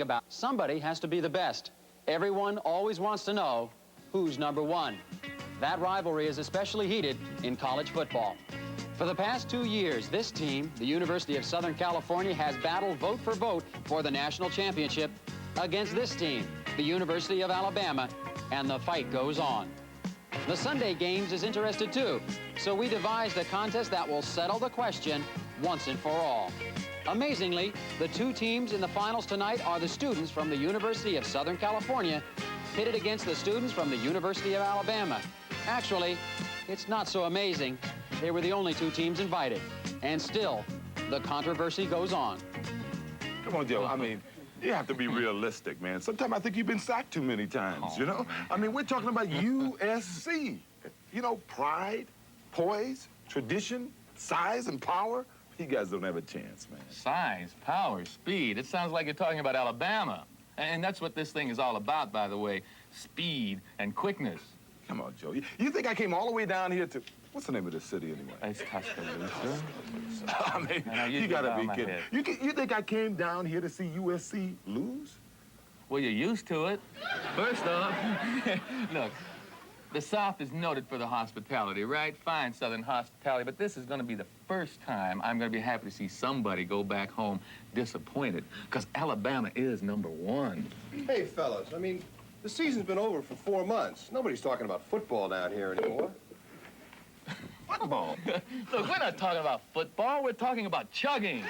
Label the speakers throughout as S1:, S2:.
S1: About somebody has to be the best. Everyone always wants to know who's number one. That rivalry is especially heated in college football. For the past 2 years, this team, the University of Southern California, has battled vote for vote for the national championship against this team, the University of Alabama, and the fight goes on. The Sunday Games is interested too, so we devised a contest that will settle the question once and for all. Amazingly, the two teams in the finals tonight are the students from the University of Southern California pitted against the students from the University of Alabama. Actually, it's not so amazing. They were the only two teams invited. And still, the controversy goes on.
S2: Come on, Joe. I mean, you have to be realistic, man. Sometimes I think you've been sacked too many times, you know? I mean, we're talking about USC. You know, pride, poise, tradition, size, and power. You guys don't have a chance, man.
S3: Size, power, speed. It sounds like you're talking about Alabama. And that's what this thing is all about, by the way. Speed and quickness.
S2: Come on, Joe. You think I came all the way down here to... What's the name of this city, anyway?
S3: It's Tuscaloosa.
S2: I mean, you gotta be kidding. You think I came down here to see USC lose?
S3: Well, you're used to it. First off, look, the South is noted for the hospitality, right? Fine Southern hospitality, but this is going to be the first time I'm going to be happy to see somebody go back home disappointed, because Alabama is number one.
S4: Hey, fellas, I mean, the season's been over for 4 months. Nobody's talking about football down here anymore.
S2: Football?
S3: Look, we're not talking about football. We're talking about chugging.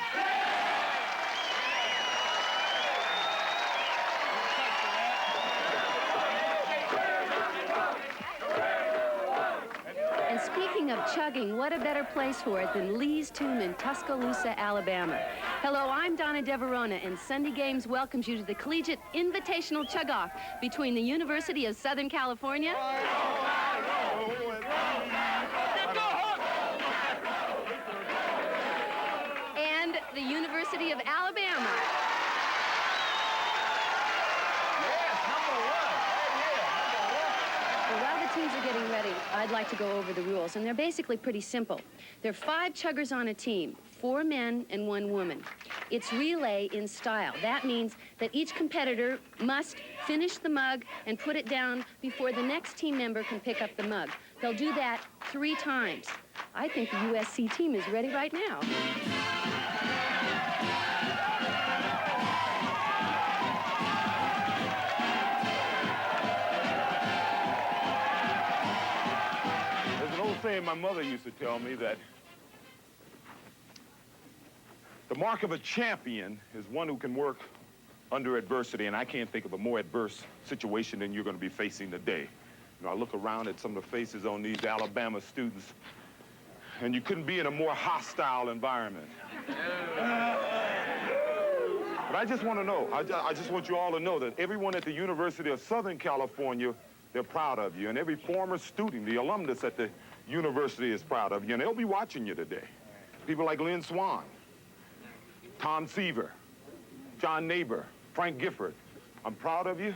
S5: And speaking of chugging, what a better place for it than Lee's Tomb in Tuscaloosa, Alabama. Hello, I'm Donna DeVerona, and Sunday Games welcomes you to the Collegiate Invitational Chug-Off between the University of Southern California and the University of Alabama. While the teams are getting ready, I'd like to go over the rules, and they're basically pretty simple. There are 5 chuggers on a team, 4 men and 1 woman. It's relay in style. That means that each competitor must finish the mug and put it down before the next team member can pick up the mug. They'll do that 3 times. I think the USC team is ready right now.
S2: Saying my mother used to tell me that the mark of a champion is one who can work under adversity, and I can't think of a more adverse situation than you're going to be facing today. You know, I look around at some of the faces on these Alabama students, and you couldn't be in a more hostile environment. But I just want to know, I just want you all to know that everyone at the University of Southern California, they're proud of you, and every former student, the alumnus at the University is proud of you, and they'll be watching you today. People like Lynn Swan, Tom Seaver, John Neighbor, Frank Gifford. I'm proud of you.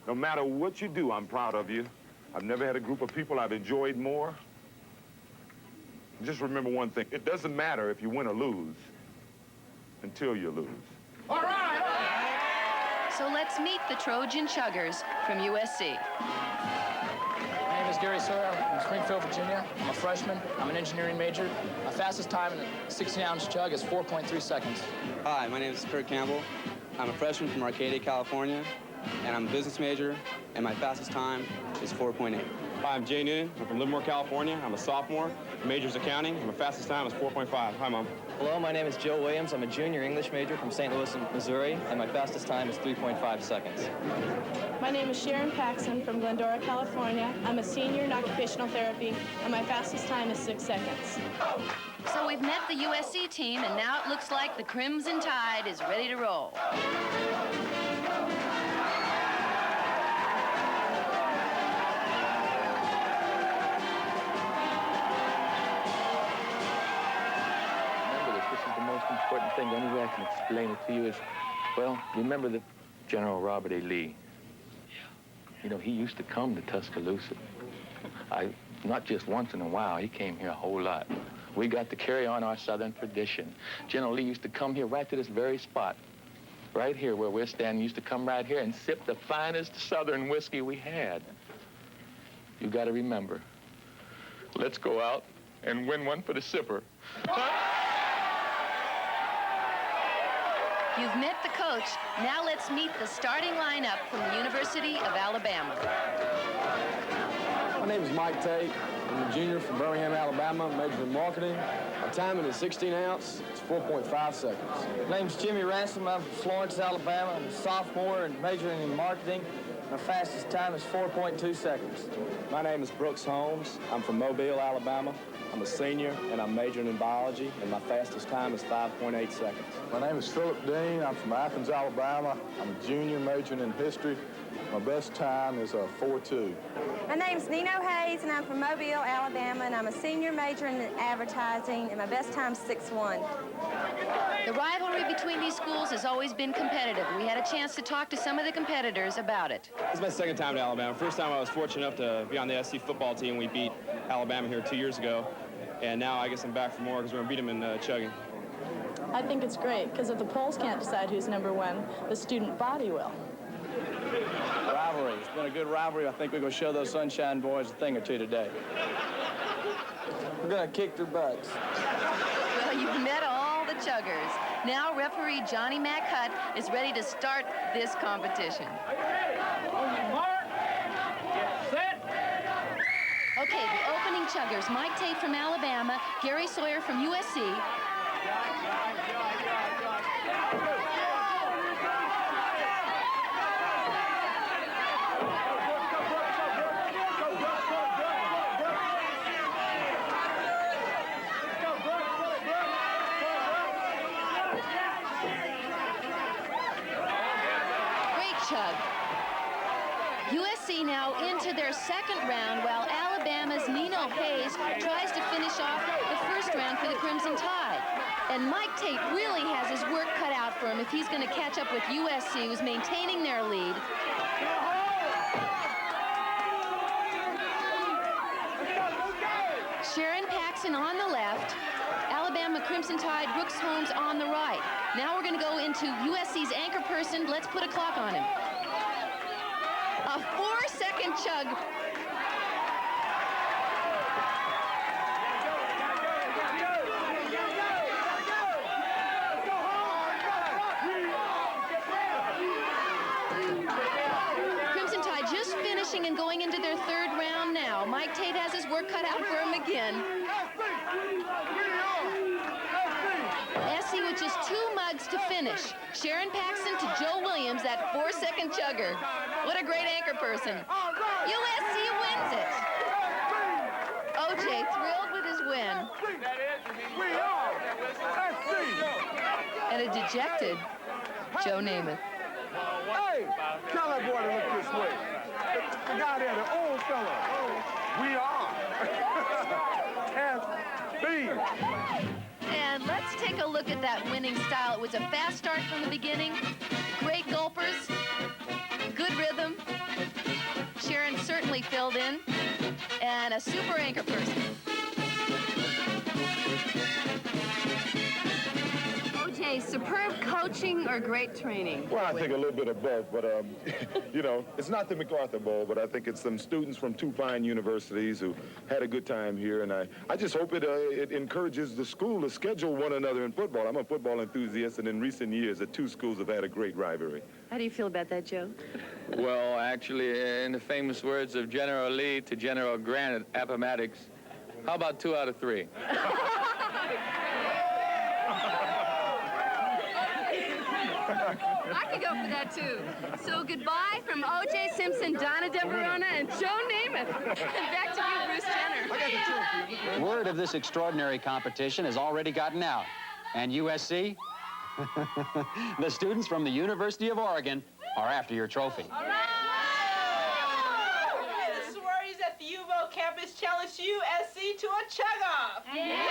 S2: No matter what you do, I'm proud of you. I've never had a group of people I've enjoyed more. Just remember one thing. It doesn't matter if you win or lose until you lose.
S5: All right, all right. So let's meet the Trojan Chuggers from USC.
S6: My name is Gary Sawyer. I'm from Springfield, Virginia. I'm a freshman. I'm an engineering major. My fastest time in a 16-ounce chug is 4.3 seconds.
S7: Hi, my name is Kurt Campbell. I'm a freshman from Arcadia, California, and I'm a business major, and my fastest time is 4.8.
S8: Hi, I'm Jay Newton. I'm from Livermore, California. I'm a sophomore. Major's accounting, and my fastest time is 4.5. Hi, Mom.
S9: Hello, my name is Joe Williams. I'm a junior English major from St. Louis, Missouri, and my fastest time is 3.5 seconds.
S10: My name is Sharon Paxson from Glendora, California. I'm a senior in occupational therapy, and my fastest time is 6 seconds.
S5: So we've met the USC team, and now it looks like the Crimson Tide is ready to roll.
S3: Important thing, the only way I can explain it to you is, well, remember the General Robert E. Lee? You know, he used to come to Tuscaloosa. Not just once in a while, he came here a whole lot. We got to carry on our Southern tradition. General Lee used to come here right to this very spot right here where we're standing, used to come right here and sip the finest Southern whiskey we had. You got to remember, let's go out and win one for the sipper.
S5: You've met the coach. Now let's meet the starting lineup from the University of Alabama.
S11: My name is Mike Tate. I'm a junior from Birmingham, Alabama, majoring in marketing. My timing is 16 ounce. It's 4.5 seconds.
S9: My name's Jimmy Ransom. I'm from Florence, Alabama. I'm a sophomore and majoring in marketing. My fastest time is 4.2 seconds.
S11: My name is Brooks Holmes. I'm from Mobile, Alabama. I'm a senior, and I'm majoring in biology, and my fastest time is 5.8 seconds.
S12: My name is Philip Dean. I'm from Athens, Alabama. I'm a junior majoring in history. My best time is 4.2.
S13: My name's Nino Hayes, and I'm from Mobile, Alabama, and I'm a senior majoring in advertising, and my best time's 6.1.
S5: The rivalry between these schools has always been competitive. We had a chance to talk to some of the competitors about it.
S8: This is my second time to Alabama. First time I was fortunate enough to be on the SC football team. We beat Alabama here 2 years ago. And now I guess I'm back for more because we're going to beat them in chugging.
S10: I think it's great, because if the polls can't decide who's #1, the student body will.
S11: Rivalry. It's been a good rivalry. I think we're going to show those Sunshine Boys a thing or two today.
S9: We're going to kick their butts.
S5: Well, you've met all the chuggers. Now referee Johnny McHutt is ready to start this competition. Okay, the opening chuggers, Mike Tate from Alabama, Gary Sawyer from USC. Great chug. USC now into their second round, while Alabama's Nino Hayes tries to finish off the first round for the Crimson Tide. And Mike Tate really has his work cut out for him if he's going to catch up with USC, who's maintaining their lead. Sharon Paxson on the left, Alabama Crimson Tide, Brooks Holmes on the right. Now we're going to go into USC's anchor person. Let's put a clock on him. A 4-second chug. Crimson Tide just finishing and going into their third round now. Mike Tate has his work cut out for him again. SC with just 2 mugs to finish. Sharon Paxson to Joe Williams, that 4-second chugger. What a great anchor person. USC wins it. OJ thrilled with his win. And a dejected Joe Namath.
S2: Hey, tell that boy to look this way. The guy there, the old fella. We are.
S5: And let's take a look at that winning style. It was a fast start from the beginning. Great gulpers. Good rhythm. Sharon certainly filled in. And a super anchor person. OJ, superb coaching or great training?
S2: Well, I think a little bit of both, but, you know, it's not the MacArthur Bowl, but I think it's some students from 2 fine universities who had a good time here, and I just hope it encourages the school to schedule one another in football. I'm a football enthusiast, and in recent years, the 2 schools have had a great rivalry.
S5: How do you feel about that, Joe?
S3: Well, actually, in the famous words of General Lee to General Grant at Appomattox, how about 2 out of 3?
S5: I could go for that, too. So goodbye from O.J. Simpson, Donna DeVerona, and Joe Namath. And back to you, Bruce Jenner.
S1: Word of this extraordinary competition has already gotten out. And USC, the students from the University of Oregon are after your trophy.
S14: All right. The sororities at the UVO campus challenge USC to a chug-off.
S5: Yeah!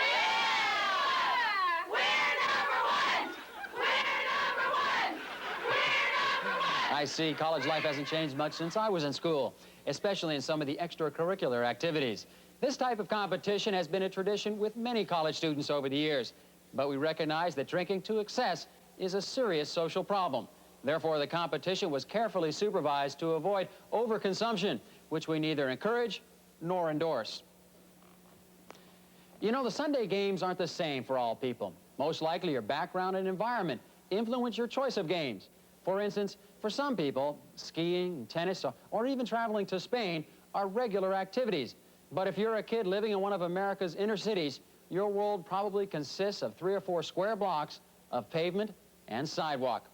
S1: I see college life hasn't changed much since I was in school, especially in some of the extracurricular activities. This type of competition has been a tradition with many college students over the years, but we recognize that drinking to excess is a serious social problem. Therefore, the competition was carefully supervised to avoid overconsumption, which we neither encourage nor endorse. You know, the Sunday games aren't the same for all people. Most likely, your background and environment influence your choice of games. For instance, for some people, skiing, tennis, or even traveling to Spain are regular activities. But if you're a kid living in one of America's inner cities, your world probably consists of 3 or 4 square blocks of pavement and sidewalk.